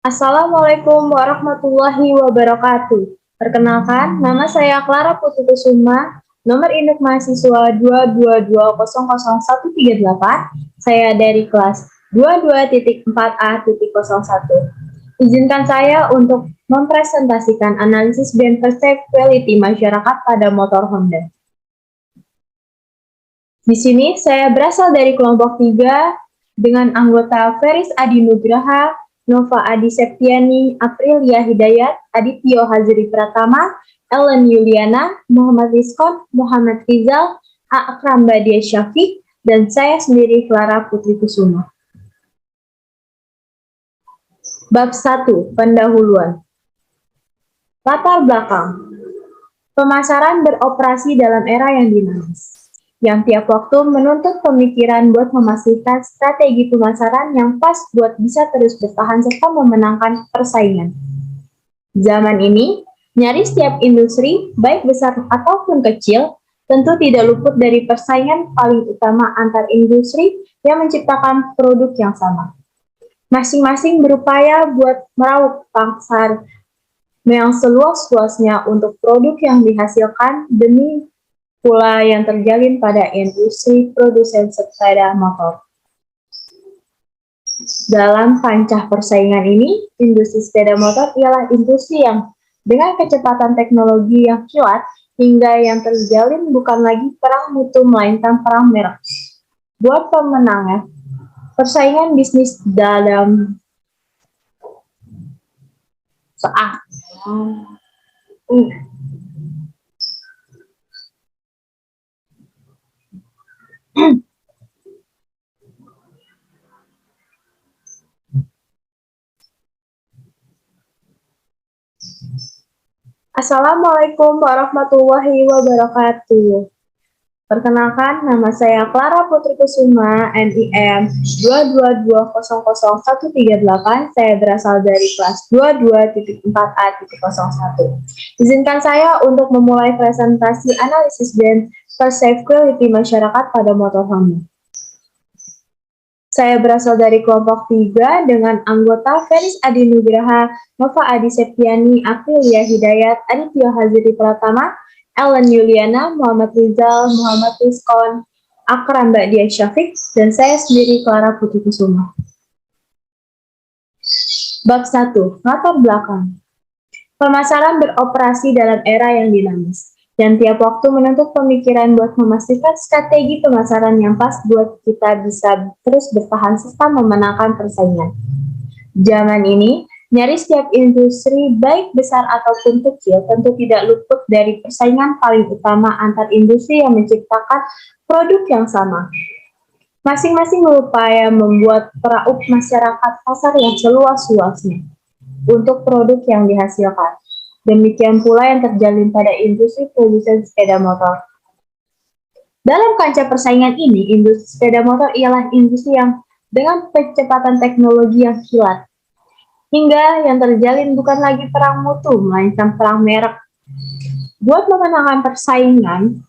Assalamualaikum warahmatullahi wabarakatuh. Perkenalkan, nama saya Clara Putri Kusuma, nomor induk mahasiswa 222000138. Saya dari kelas 22.4A.01. Izinkan saya untuk mempresentasikan analisis brand perceptuality masyarakat pada motor Honda. Di sini saya berasal dari kelompok 3 dengan anggota Feris Adi Nugraha, Nova Adi Septiani, Aprilia Hidayat, Adityo Hazri Pratama, Ellen Yuliana, Muhammad Rizkon, Muhammad Rizal, Akram Badia Syafiq, dan saya sendiri Clara Putri Kusuma. Bab 1. Pendahuluan. Latar belakang. Pemasaran beroperasi dalam era yang dinamis, yang tiap waktu menuntut pemikiran buat memastikan strategi pemasaran yang pas buat bisa terus bertahan serta memenangkan persaingan. Zaman ini, nyaris setiap industri, baik besar ataupun kecil, tentu tidak luput dari persaingan paling utama antar industri yang menciptakan produk yang sama. Masing-masing berupaya buat meraup pasar yang seluas-luasnya untuk produk yang dihasilkan demi pula yang terjalin pada industri produsen sepeda motor. Dalam kancah persaingan ini, industri sepeda motor ialah industri yang dengan kecepatan teknologi yang kilat hingga yang terjalin bukan lagi perang mutu melainkan perang merek. Buat pemenangnya, persaingan bisnis dalam Assalamualaikum warahmatullahi wabarakatuh. Perkenalkan, nama saya Clara Putri Kusuma, NIM 222000138. Saya berasal dari kelas 22.4A.01. Izinkan saya untuk memulai presentasi analisis brand perceptuality masyarakat pada motor Honda. Saya berasal dari kelompok 3 dengan anggota Feris Adi Nugraha, Nova Adi Septiani, Aprilia Hidayat, Adityo Hazri Pratama, Ellen Yuliana, Muhammad Rizal, Muhammad Rizkon, Akram Badia Syafiq, dan saya sendiri Clara Putri Kusuma. Bab 1. Latar belakang. Pemasaran beroperasi dalam era yang dinamis, dan tiap waktu menuntut pemikiran buat memastikan strategi pemasaran yang pas buat kita bisa terus bertahan serta memenangkan persaingan. Zaman ini, nyaris setiap industri, baik besar ataupun kecil, tentu tidak luput dari persaingan paling utama antar industri yang menciptakan produk yang sama. Masing-masing berupaya membuat peraup masyarakat pasar yang seluas-luasnya untuk produk yang dihasilkan. Demikian pula yang terjalin pada industri produsen sepeda motor. Dalam kancah persaingan ini, industri sepeda motor ialah industri yang dengan kecepatan teknologi yang kilat, hingga yang terjalin bukan lagi perang mutu, melainkan perang merek. Buat memenangkan persaingan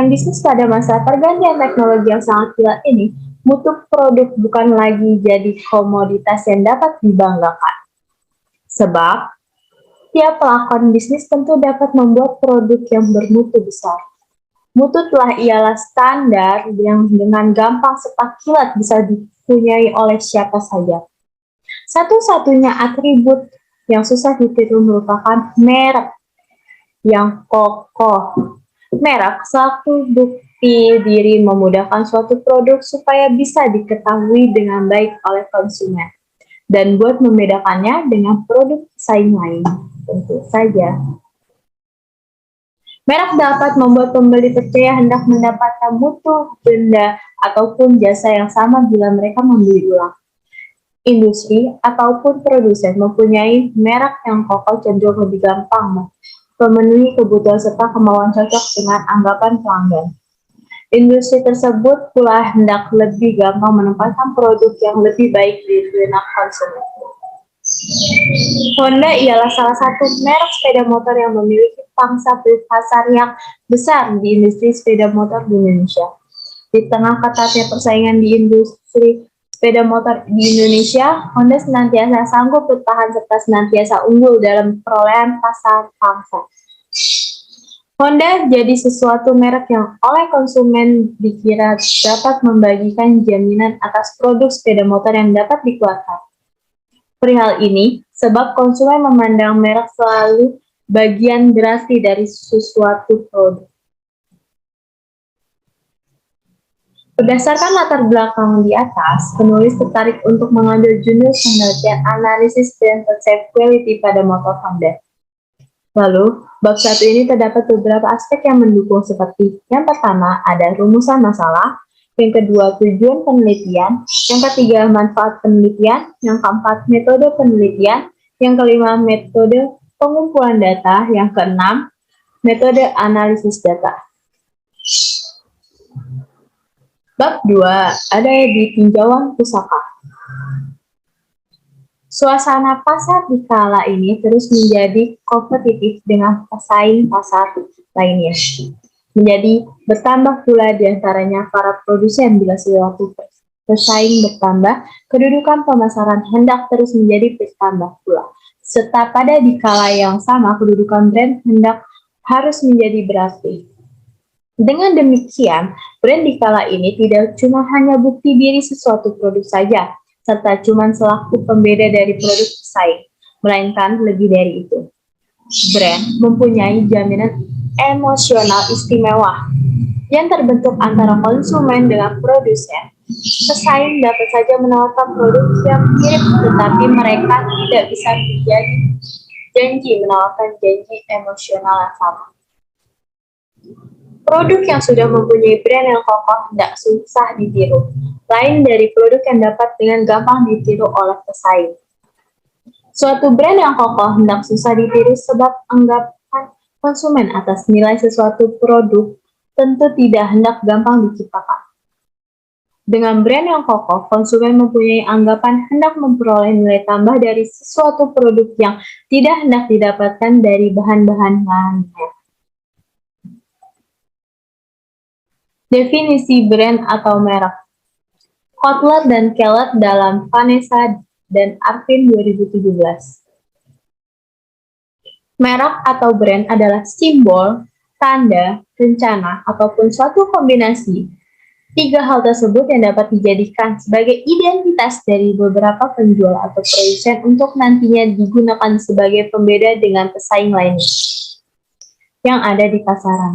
bisnis pada masa pergantian teknologi yang sangat kilat ini, mutu produk bukan lagi jadi komoditas yang dapat dibanggakan. Sebab, tiap pelakon bisnis tentu dapat membuat produk yang bermutu besar. Mutu telah ialah standar yang dengan gampang serta kilat bisa dipunyai oleh siapa saja. Satu-satunya atribut yang susah ditiru merupakan merek yang kokoh. Merek satu bukti diri memudahkan suatu produk supaya bisa diketahui dengan baik oleh konsumen dan buat membedakannya dengan produk pesaing lain. Tentu saja, merek dapat membuat pembeli percaya hendak mendapatkan mutu benda ataupun jasa yang sama bila mereka membeli ulang. Industri ataupun produsen mempunyai merek yang kokoh cenderung lebih gampang memenuhi kebutuhan serta kemauan cocok dengan anggapan pelanggan. Industri tersebut pula hendak lebih gampang menempatkan produk yang lebih baik di benak konsumen. Honda ialah salah satu merek sepeda motor yang memiliki pangsa pasar yang besar di industri sepeda motor di Indonesia. Di tengah ketatnya persaingan di industri sepeda motor di Indonesia, Honda senantiasa sanggup bertahan serta senantiasa unggul dalam perolehan pasar pangsa. Honda jadi sesuatu merek yang oleh konsumen dikira dapat membagikan jaminan atas produk sepeda motor yang dapat dikeluarkan. Perihal ini, sebab konsumen memandang merek selalu bagian berarti dari sesuatu produk. Berdasarkan latar belakang di atas, penulis tertarik untuk mengambil judul penelitian analisis dan conceptuality pada motor Honda. Lalu, bab 1 ini terdapat beberapa aspek yang mendukung seperti yang pertama ada rumusan masalah, yang kedua tujuan penelitian, yang ketiga manfaat penelitian, yang keempat metode penelitian, yang kelima metode pengumpulan data, yang keenam metode analisis data. Bab 2 ada di tinjauan pusaka. Suasana pasar di kala ini terus menjadi kompetitif dengan pesaing pasar lainnya. Menjadi bertambah pula diantaranya para produsen bila suatu pesaing bertambah, kedudukan pemasaran hendak terus menjadi bertambah pula. Serta pada di kala yang sama, kedudukan brand hendak harus menjadi berarti. Dengan demikian, brand di kala ini tidak cuma hanya bukti diri sesuatu produk saja, serta cuma selaku pembeda dari produk pesaing, melainkan lebih dari itu. Brand mempunyai jaminan emosional istimewa yang terbentuk antara konsumen dengan produsen. Pesaing dapat saja menawarkan produk yang mirip, tetapi mereka tidak bisa menjadi janji menawarkan janji emosional yang sama. Produk yang sudah mempunyai brand yang kokoh tidak susah ditiru, lain dari produk yang dapat dengan gampang ditiru oleh pesaing. Suatu brand yang kokoh hendak susah ditiru sebab anggapan konsumen atas nilai sesuatu produk tentu tidak hendak gampang diciptakan. Dengan brand yang kokoh, konsumen mempunyai anggapan hendak memperoleh nilai tambah dari sesuatu produk yang tidak hendak didapatkan dari bahan-bahan lainnya. Definisi brand atau merek. Kotler dan Kellett dalam Vanessa dan Arvin 2017. Merek atau brand adalah simbol, tanda, rencana, ataupun suatu kombinasi. Tiga hal tersebut yang dapat dijadikan sebagai identitas dari beberapa penjual atau produsen untuk nantinya digunakan sebagai pembeda dengan pesaing lainnya yang ada di pasaran.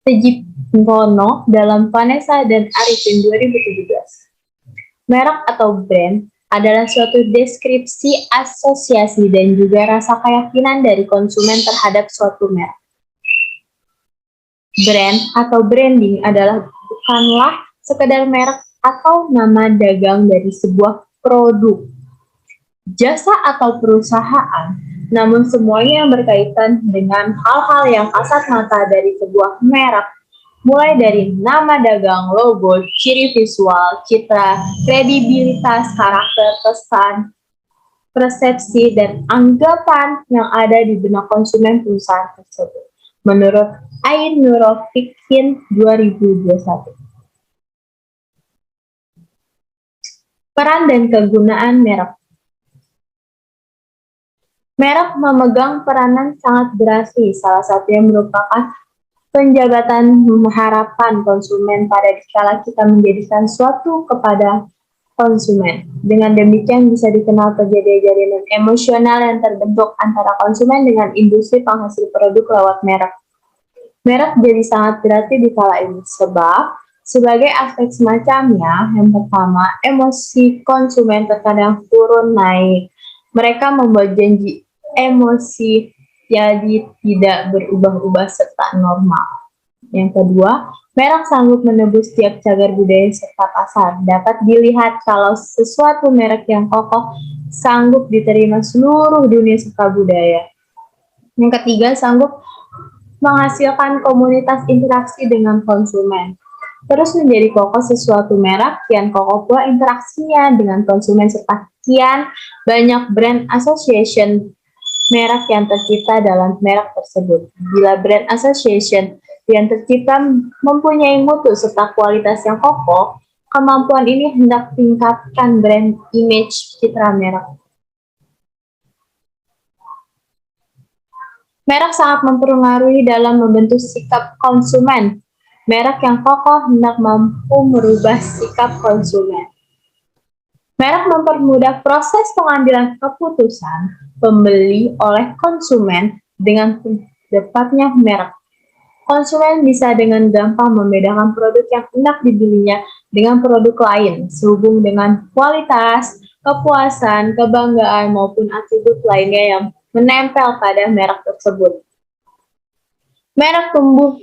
Tejipnono dalam Vanessa dan Arifin 2017. Merek atau brand adalah suatu deskripsi, asosiasi, dan juga rasa keyakinan dari konsumen terhadap suatu merek. Brand atau branding bukanlah sekedar merek atau nama dagang dari sebuah produk, jasa atau perusahaan, namun semuanya yang berkaitan dengan hal-hal yang kasat mata dari sebuah merek, mulai dari nama dagang, logo, ciri visual, citra, kredibilitas, karakter, kesan, persepsi, dan anggapan yang ada di benak konsumen perusahaan tersebut. Menurut Ain Nurofikin 2021. Peran dan kegunaan merek. Merek memegang peranan sangat berarti, salah satunya merupakan penjabatan harapan konsumen pada dikala kita menjadikan suatu kepada konsumen. Dengan demikian bisa dikenal terjadi jaringan emosional yang terbentuk antara konsumen dengan industri penghasil produk lewat merek. Merek jadi sangat berarti di kala ini, sebab sebagai aspek semacamnya, yang pertama, emosi konsumen terkadang turun naik. Mereka membuat janji emosi jadi tidak berubah-ubah serta normal. Yang kedua, merek sanggup menebus tiap cagar budaya serta pasar. Dapat dilihat kalau sesuatu merek yang kokoh sanggup diterima seluruh dunia serta budaya. Yang ketiga, sanggup menghasilkan komunitas interaksi dengan konsumen. Terus menjadi kokoh sesuatu merek, kian kokoh pula interaksinya dengan konsumen serta kian banyak brand association merek yang tercipta dalam merek tersebut. Bila brand association yang tercipta mempunyai mutu serta kualitas yang kokoh. Kemampuan ini hendak tingkatkan brand image citra merek. Merek sangat mempengaruhi dalam membentuk sikap konsumen. Merek yang kokoh hendak mampu merubah sikap konsumen. Merek mempermudah proses pengambilan keputusan pembeli oleh konsumen dengan tepatnya merek. Konsumen bisa dengan gampang membedakan produk yang hendak dibelinya dengan produk lain, sehubung dengan kualitas, kepuasan, kebanggaan, maupun atribut lainnya yang menempel pada merek tersebut. Merek tumbuh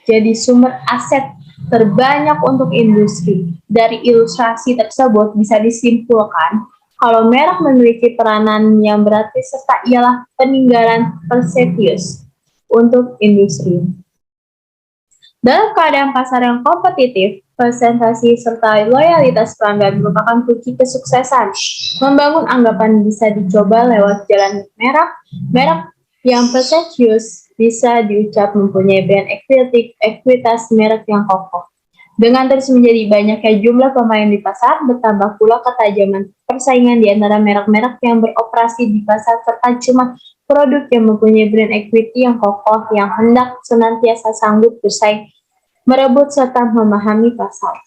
jadi sumber aset terbanyak untuk industri. Dari ilustrasi tersebut bisa disimpulkan kalau merek memiliki peranan yang berarti serta ialah peninggalan Perseus untuk industri. Dalam keadaan pasar yang kompetitif, presentasi serta loyalitas pelanggan merupakan kunci kesuksesan. Membangun anggapan bisa dicoba lewat jalan merek yang prestisius bisa diucap mempunyai brand ekuitas merek yang kokoh. Dengan terus menjadi banyaknya jumlah pemain di pasar, bertambah pula ketajaman persaingan di antara merek-merek yang beroperasi di pasar serta cuma produk yang mempunyai brand equity yang kokoh yang hendak senantiasa sanggup bersaing, merebut serta memahami pasar.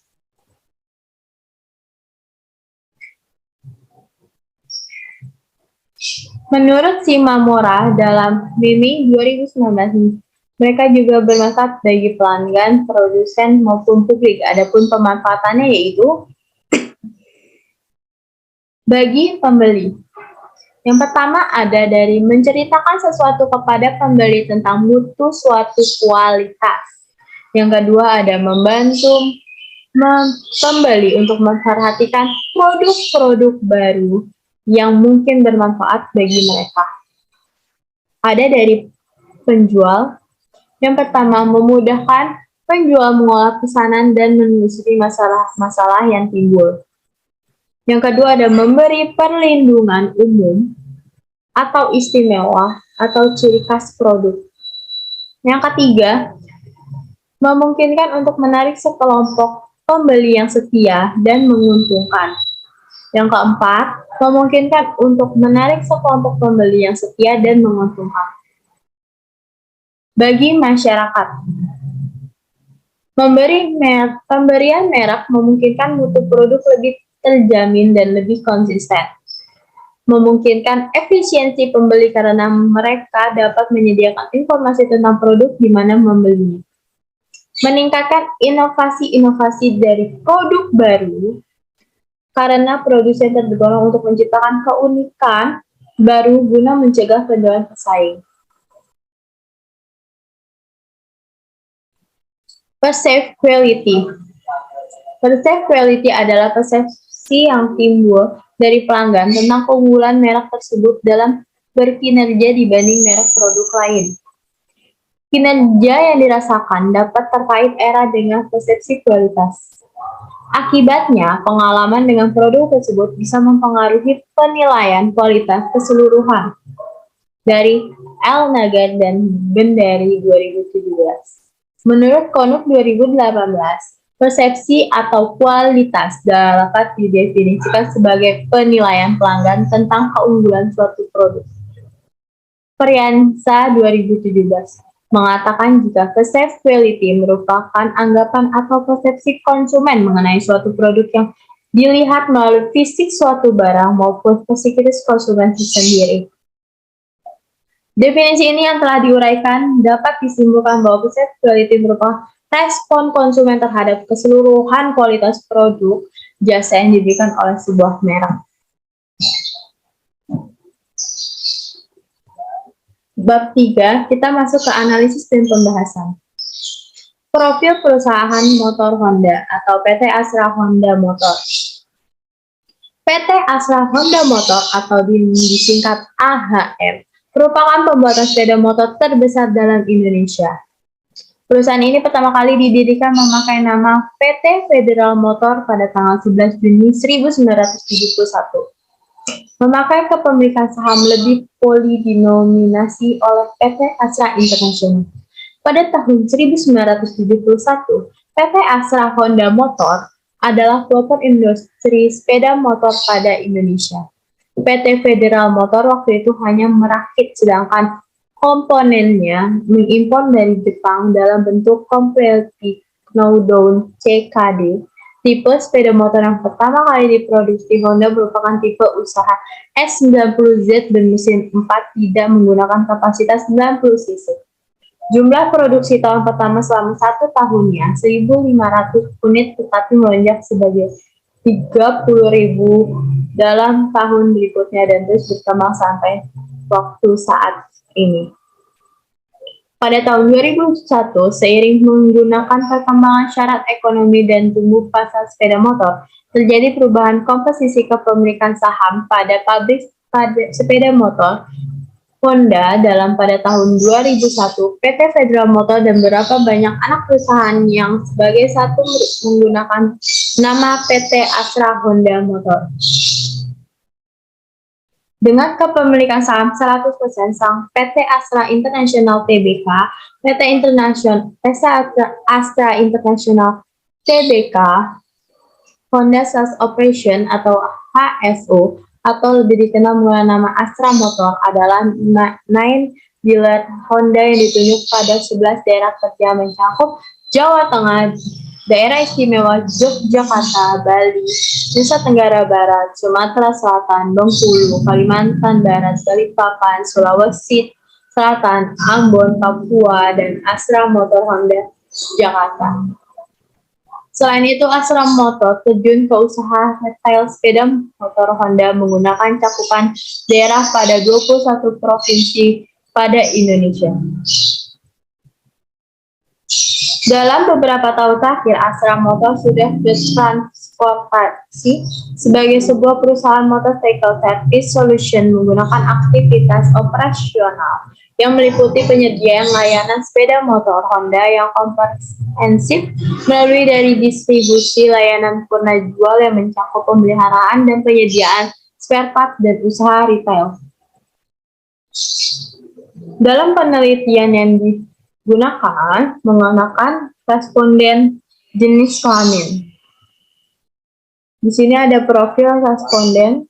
Menurut Shimamura dalam Mei 2019, mereka juga bermanfaat bagi pelanggan, produsen, maupun publik. Adapun pemanfaatannya yaitu bagi pembeli. Yang pertama ada dari menceritakan sesuatu kepada pembeli tentang mutu suatu kualitas. Yang kedua ada membantu pembeli untuk memperhatikan produk-produk baru yang mungkin bermanfaat bagi mereka. Ada dari penjual. Yang pertama, memudahkan penjual mengolah pesanan dan menelusuri masalah-masalah yang timbul. Yang kedua ada memberi perlindungan umum atau istimewa atau ciri khas produk. Yang ketiga, memungkinkan untuk menarik sekelompok pembeli yang setia dan menguntungkan. Yang keempat, memungkinkan untuk menarik sekelompok pembeli yang setia dan menguntungkan. Bagi masyarakat, pemberian merek memungkinkan mutu produk lebih terjamin dan lebih konsisten. Memungkinkan efisiensi pembeli karena mereka dapat menyediakan informasi tentang produk di mana membelinya. Meningkatkan inovasi-inovasi dari produk baru karena produsen terdorong untuk menciptakan keunikan baru guna mencegah penjualan pesaing. Perceived quality. Perceived quality adalah persepsi yang timbul dari pelanggan tentang keunggulan merek tersebut dalam berkinerja dibanding merek produk lain. Kinerja yang dirasakan dapat terkait era dengan persepsi kualitas. Akibatnya, pengalaman dengan produk tersebut bisa mempengaruhi penilaian kualitas keseluruhan. Dari L. Nagar dan Bendari 2017. Menurut Konuk 2018, persepsi atau kualitas dapat didefinisikan sebagai penilaian pelanggan tentang keunggulan suatu produk. Priyansa 2017 mengatakan jika perceived quality merupakan anggapan atau persepsi konsumen mengenai suatu produk yang dilihat melalui fisik suatu barang maupun psikis konsumen sendiri. Definisi ini yang telah diuraikan dapat disimpulkan bahwa perceived quality merupakan respon konsumen terhadap keseluruhan kualitas produk jasa yang diberikan oleh sebuah merek. Bab 3, kita masuk ke analisis dan pembahasan. Profil perusahaan motor Honda atau PT Astra Honda Motor. PT Astra Honda Motor atau disingkat AHM merupakan pembuatan sepeda motor terbesar dalam Indonesia. Perusahaan ini pertama kali didirikan memakai nama PT Federal Motor pada tanggal 11 Juni 1971. Memakai kepemilikan saham lebih polidinominasi oleh PT Astra International. Pada tahun 1971, PT Astra Honda Motor adalah pelopor industri sepeda motor pada Indonesia. PT Federal Motor waktu itu hanya merakit, sedangkan komponennya mengimpor dari Jepang dalam bentuk Complete Knowdown CKD. Tipe sepeda motor yang pertama kali diproduksi Honda merupakan tipe usaha S90Z bermesin 4 tidak menggunakan kapasitas 90 cc. Jumlah produksi tahun pertama selama 1 tahunnya 1.500 unit, tetapi melonjak sebagai 30.000 dalam tahun berikutnya dan terus berkembang sampai waktu saat ini. Pada tahun 2001, seiring menggunakan perkembangan syarat ekonomi dan tumbuh pasar sepeda motor, terjadi perubahan komposisi kepemilikan saham pada pabrik sepeda motor Honda pada tahun 2001, PT Federal Motor dan beberapa banyak anak perusahaan yang sebagai satu menggunakan nama PT Astra Honda Motor. Dengan kepemilikan saham 100% sang PT Astra International Tbk, PT Astra International Tbk, Honda Sales Operation atau HSO, atau lebih dikenal menggunakan nama Astra Motor, adalah 9 dealer Honda yang ditunjuk pada 11 daerah kerja mencakup Jawa Tengah, Daerah Istimewa Yogyakarta, Bali, Nusa Tenggara Barat, Sumatera Selatan, Bengkulu, Kalimantan Barat, Balikpapan, Sulawesi Selatan, Ambon, Papua, dan Astra Motor Honda Jakarta. Selain itu, Astra Motor terjun ke usaha retail sepeda motor Honda menggunakan cakupan daerah pada 21 provinsi pada Indonesia. Dalam beberapa tahun terakhir, Astra Motor sudah bertransformasi sebagai sebuah perusahaan motorcycle service solution menggunakan aktivitas operasional yang meliputi penyediaan layanan sepeda motor Honda yang komprehensif melalui dari distribusi layanan purna jual yang mencakup pemeliharaan dan penyediaan spare part dan usaha retail. Dalam penelitian yang digunakan menggunakan responden jenis kelamin. Di sini ada profil responden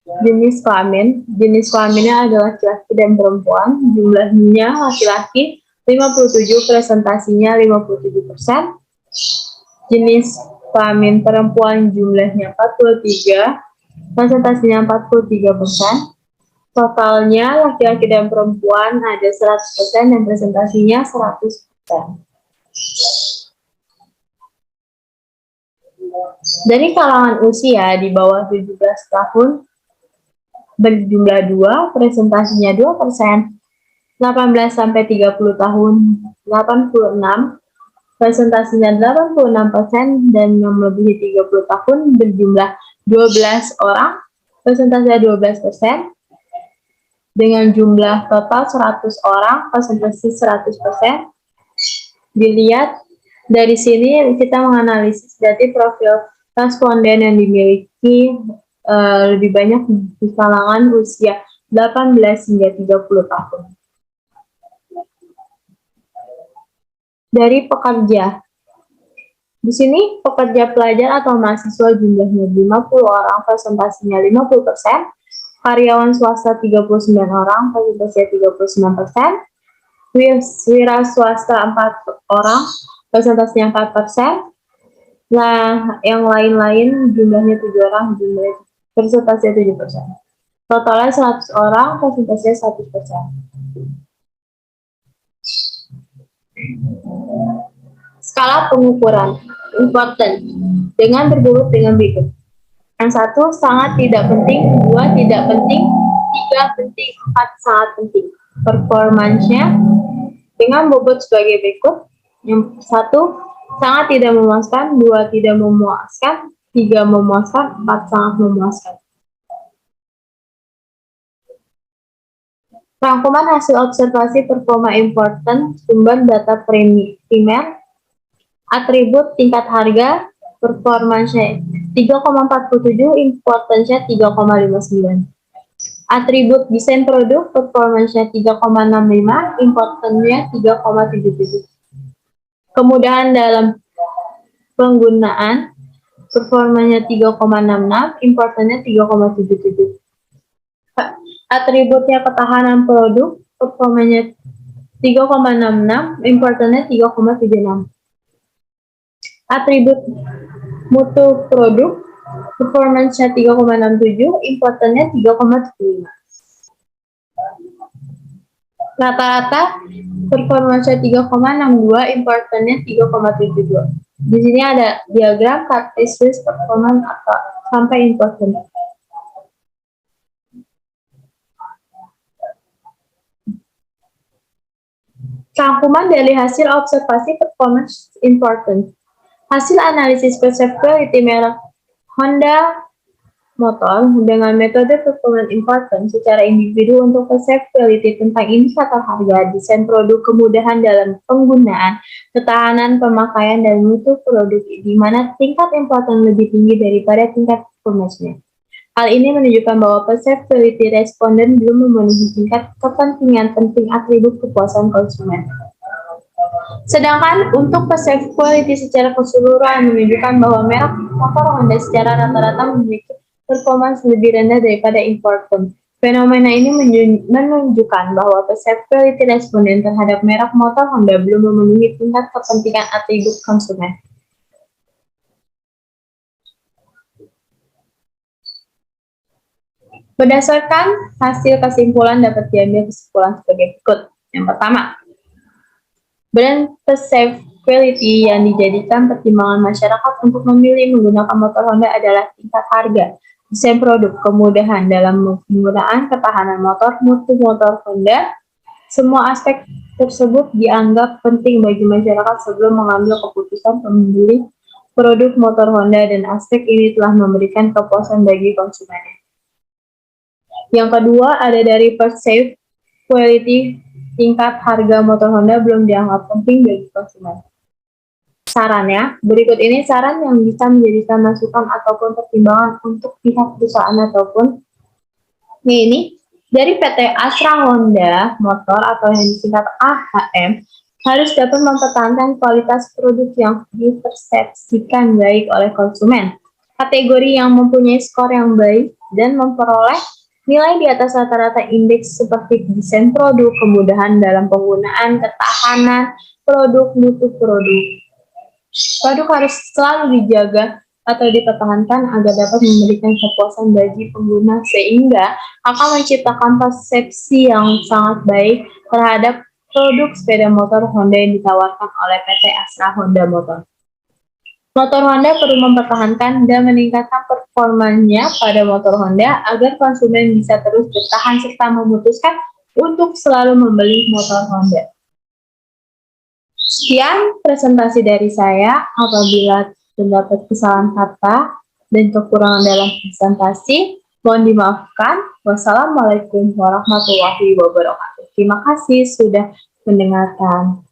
jenis kelamin. Jenis kelaminnya adalah laki-laki dan perempuan. Jumlahnya laki-laki 57, presentasinya 57%. Jenis kelamin perempuan jumlahnya 43, presentasinya 43%. Totalnya laki-laki dan perempuan ada 100% dan presentasinya 100%. Dari kalangan usia di bawah 17 tahun berjumlah 2, presentasinya 2%. 18-30 tahun 86, presentasinya 86%, dan yang melebihi 30 tahun berjumlah 12 orang, presentasinya 12%. Dengan jumlah total 100 orang, presentasi 100%. Dilihat dari sini kita menganalisis dari profil responden yang dimiliki lebih banyak di kalangan usia 18 hingga 30 tahun. Dari pekerja. Di sini pekerja pelajar atau mahasiswa jumlahnya 50 orang, presentasinya 50%. Karyawan swasta 39 orang, presentasinya 39%. Wira swasta 4 orang, presentasinya 4%. Nah, yang lain-lain jumlahnya 7 orang, jumlah presentasinya 7%. Totalnya 100 orang, presentasinya 100%. Skala pengukuran important dengan berurut dengan berikut. Yang 1 sangat tidak penting, 2 tidak penting, 3 penting, 4 sangat penting. Performance-nya dengan bobot sebagai berikut. Yang 1 sangat tidak memuaskan, 2 tidak memuaskan, 3 memuaskan, 4 sangat memuaskan. Rangkuman hasil observasi performa important, sumber data primer, atribut tingkat harga, performance-nya 3,47, importance-nya 3,59. Atribut desain produk, performance-nya 3,65, importance-nya 3,77. Kemudahan dalam penggunaan, performanya 3,66, importance-nya 3,77. Atributnya ketahanan produk, performanya 3,66, importance-nya 3,76. Atribut mutu produk, performance-nya 3,67, importance-nya 3,75. Rata-rata performance-nya 3,62, importance-nya 3,72. Di sini ada diagram karakteristik performance atau sampai importance. Rangkuman dari hasil observasi performance importance. Hasil analisis perceptibility merek Honda Motor dengan metode performance importance secara individu untuk perceptibility tentang indikator harga, desain produk, kemudahan dalam penggunaan, ketahanan pemakaian, dan mutu produk, di mana tingkat importance lebih tinggi daripada tingkat performance-nya. Hal ini menunjukkan bahwa perceptibility responden belum memenuhi tingkat kepentingan penting atribut kepuasan konsumen. Sedangkan untuk perceptibility secara keseluruhan menunjukkan bahwa merek motor Honda secara rata-rata memiliki performance lebih rendah daripada importance. Fenomena ini menunjukkan bahwa perceptibility responden terhadap merek motor Honda belum memenuhi tingkat kepentingan atribut konsumen. Berdasarkan hasil kesimpulan dapat diambil kesimpulan sebagai berikut. Yang pertama, brand perceptibility yang dijadikan pertimbangan masyarakat untuk memilih menggunakan motor Honda adalah tingkat harga, desain produk, kemudahan dalam penggunaan, ketahanan motor, mutu motor Honda. Semua aspek tersebut dianggap penting bagi masyarakat sebelum mengambil keputusan memilih produk motor Honda, dan aspek ini telah memberikan kepuasan bagi konsumennya. Yang kedua, ada dari perceptibility, tingkat harga motor Honda belum dianggap penting bagi konsumen. Sarannya, berikut ini saran yang bisa menjadikan masukan ataupun pertimbangan untuk pihak perusahaan ataupun ini dari PT Astra Honda Motor atau yang disingkat AHM harus dapat mempertahankan kualitas produk yang dipersepsikan baik oleh konsumen. Kategori yang mempunyai skor yang baik dan memperoleh nilai di atas rata-rata indeks seperti desain produk, kemudahan dalam penggunaan, ketahanan produk, mutu produk. Produk harus selalu dijaga atau dipertahankan agar dapat memberikan kepuasan bagi pengguna sehingga akan menciptakan persepsi yang sangat baik terhadap produk sepeda motor Honda yang ditawarkan oleh PT Astra Honda Motor. Motor Honda perlu mempertahankan dan meningkatkan performanya pada motor Honda agar konsumen bisa terus bertahan serta memutuskan untuk selalu membeli motor Honda. Sekian presentasi dari saya. Apabila terdapat kesalahan kata dan kekurangan dalam presentasi, mohon dimaafkan. Wassalamualaikum warahmatullahi wabarakatuh. Terima kasih sudah mendengarkan.